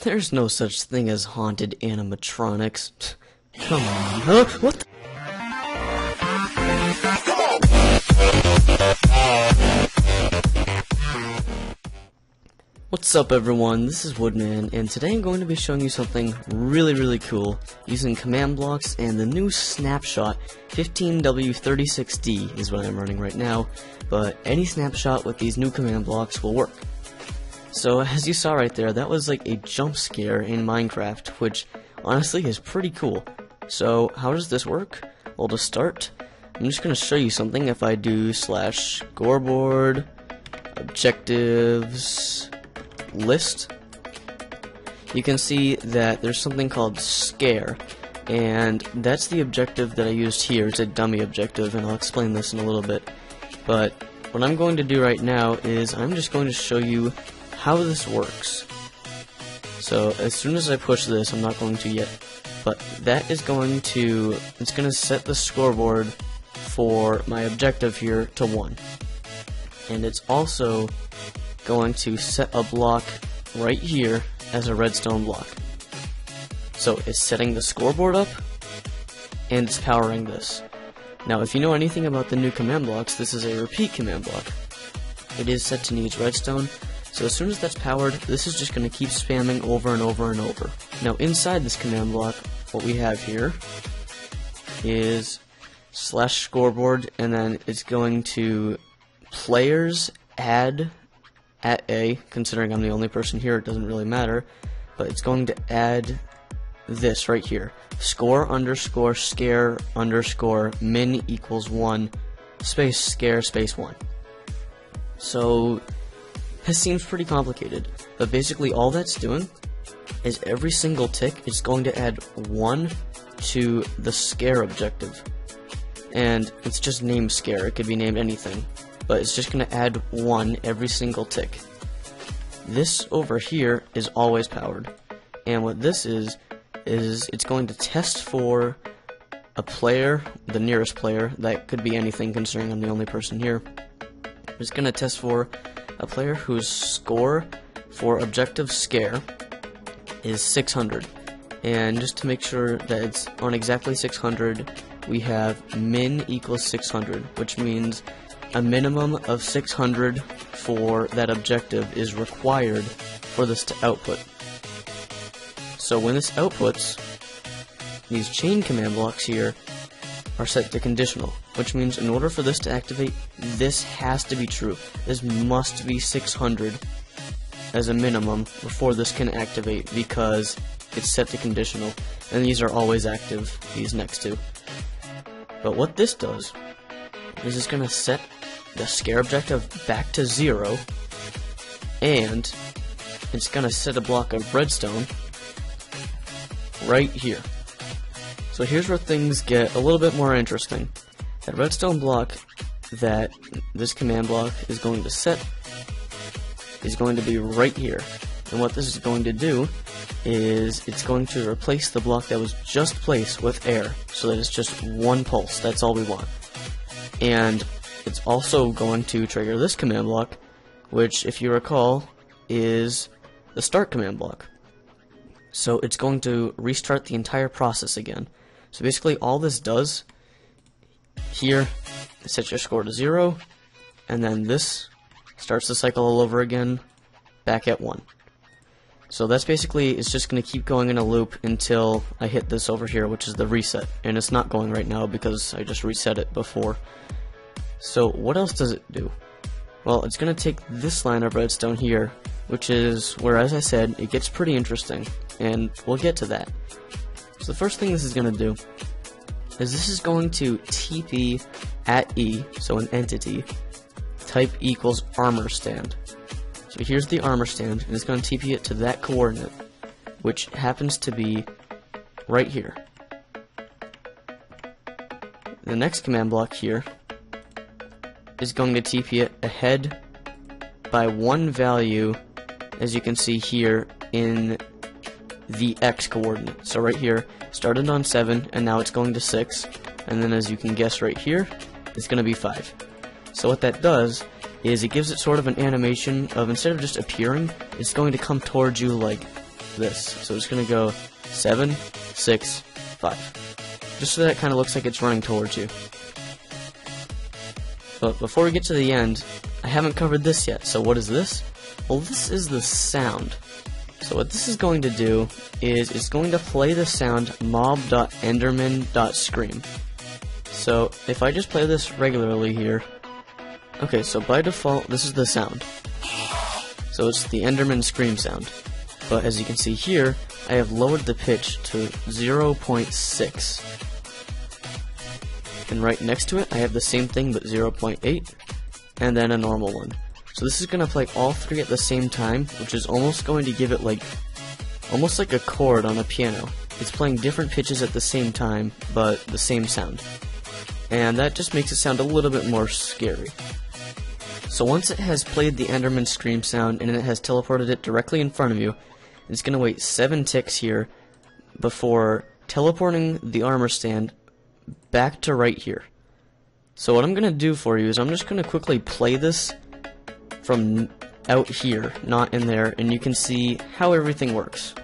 There's no such thing as haunted animatronics. Come on, huh? What the? What's up everyone, this is Woodman, and today I'm going to be showing you something really cool using command blocks and the new snapshot 15W36D is what I'm running right now, but any snapshot with these new command blocks will work. So as you saw right there, that was like a jump scare in Minecraft, which honestly is pretty cool. So how does this work? Well, to start, I'm just going to show you something. If I do /scoreboard objectives list, you can see that there's something called scare, and that's the objective that I used here. It's a dummy objective, and I'll explain this in a little bit. But what I'm going to do right now is I'm just going to show you how this works. So as soon as I push this, I'm not going to yet, but that is going to, it's going to set the scoreboard for my objective here to 1. And it's also going to set a block right here as a redstone block. So it's setting the scoreboard up, and it's powering this. Now if you know anything about the new command blocks, this is a repeat command block. It is set to needs redstone, so as soon as that's powered, this is just going to keep spamming over and over and over. Now inside this command block, what we have here is /scoreboard, and then it's going to players add at A, considering I'm the only person here, it doesn't really matter, but it's going to add this right here, score underscore scare underscore min equals 1 space scare space 1. So this seems pretty complicated, but basically all that's doing is every single tick is going to add 1 to the scare objective, and it's just named scare. It could be named anything, but it's just going to add 1 every single tick. This over here is always powered, and what this is it's going to test for a player, the nearest player, that could be anything considering I'm the only person here. It's going to test for a player whose score for objective scare is 600, and just to make sure that it's on exactly 600, we have min equals 600, which means a minimum of 600 for that objective is required for this to output. So when this outputs, these chain command blocks here are set to conditional, which means in order for this to activate, this has to be true. This must be 600 as a minimum before this can activate, because it's set to conditional, and these are always active, these next two. But what this does is it's going to set the scare objective back to 0, and it's going to set a block of redstone right here. So here's where things get a little bit more interesting. That redstone block that this command block is going to set is going to be right here, and what this is going to do is it's going to replace the block that was just placed with air, so that it's just 1 pulse. That's all we want. And it's also going to trigger this command block, which, if you recall, is the start command block. So it's going to restart the entire process again. So basically all this does here is set your score to 0, and then this starts the cycle all over again back at 1. So that's basically, it's just going to keep going in a loop until I hit this over here, which is the reset. And it's not going right now because I just reset it before. So what else does it do? Well, it's going to take this line of redstone here, which is where, as I said, it gets pretty interesting, and we'll get to that. So the first thing this is going to do is this is going to TP at E, so an entity, type equals armor stand. So here's the armor stand, and it's going to TP it to that coordinate, which happens to be right here. The next command block here is going to TP it ahead by 1 value, as you can see here in the X coordinate. So right here, started on 7, and now it's going to 6, and then as you can guess right here, it's going to be 5. So what that does is it gives it sort of an animation of, instead of just appearing, it's going to come towards you like this. So it's going to go 7, 6, 5. Just so that it kind of looks like it's running towards you. But before we get to the end, I haven't covered this yet. So what is this? Well, this is the sound. So what this is going to do is it's going to play the sound mob.enderman.scream. So if I just play this regularly here, okay, so by default this is the sound. So it's the Enderman scream sound. But as you can see here, I have lowered the pitch to 0.6. And right next to it I have the same thing but 0.8, and then a normal one. So this is going to play all three at the same time, which is almost going to give it almost like a chord on a piano. It's playing different pitches at the same time, but the same sound. And that just makes it sound a little bit more scary. So once it has played the Enderman scream sound and it has teleported it directly in front of you, it's going to wait 7 ticks here before teleporting the armor stand back to right here. So what I'm going to do for you is I'm just going to quickly play this from out here, not in there, and you can see how everything works.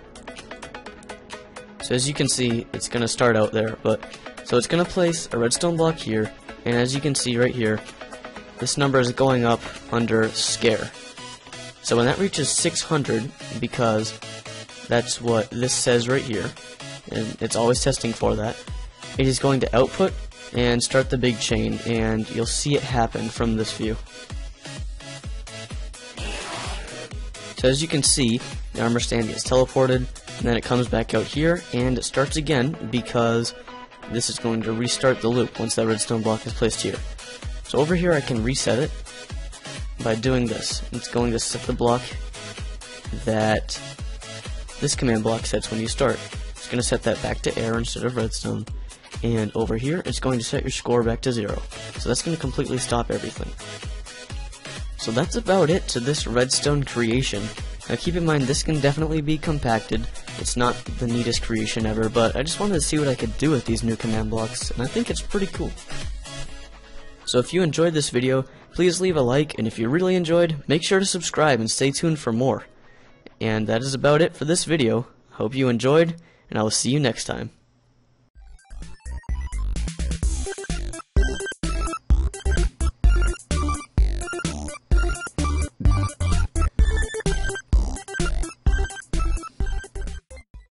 So as you can see, it's going to start out there, so it's going to place a redstone block here, and as you can see right here, this number is going up under scare. So when that reaches 600, because that's what this says right here, and it's always testing for that, it is going to output and start the big chain, and you'll see it happen from this view. So as you can see, the armor stand gets teleported, and then it comes back out here, and it starts again because this is going to restart the loop once that redstone block is placed here. So over here I can reset it by doing this. It's going to set the block that this command block sets when you start. It's going to set that back to air instead of redstone, and over here it's going to set your score back to 0. So that's going to completely stop everything. So that's about it to this redstone creation. Now keep in mind, this can definitely be compacted. It's not the neatest creation ever, but I just wanted to see what I could do with these new command blocks, and I think it's pretty cool. So if you enjoyed this video, please leave a like, and if you really enjoyed, make sure to subscribe and stay tuned for more. And that is about it for this video. Hope you enjoyed, and I will see you next time.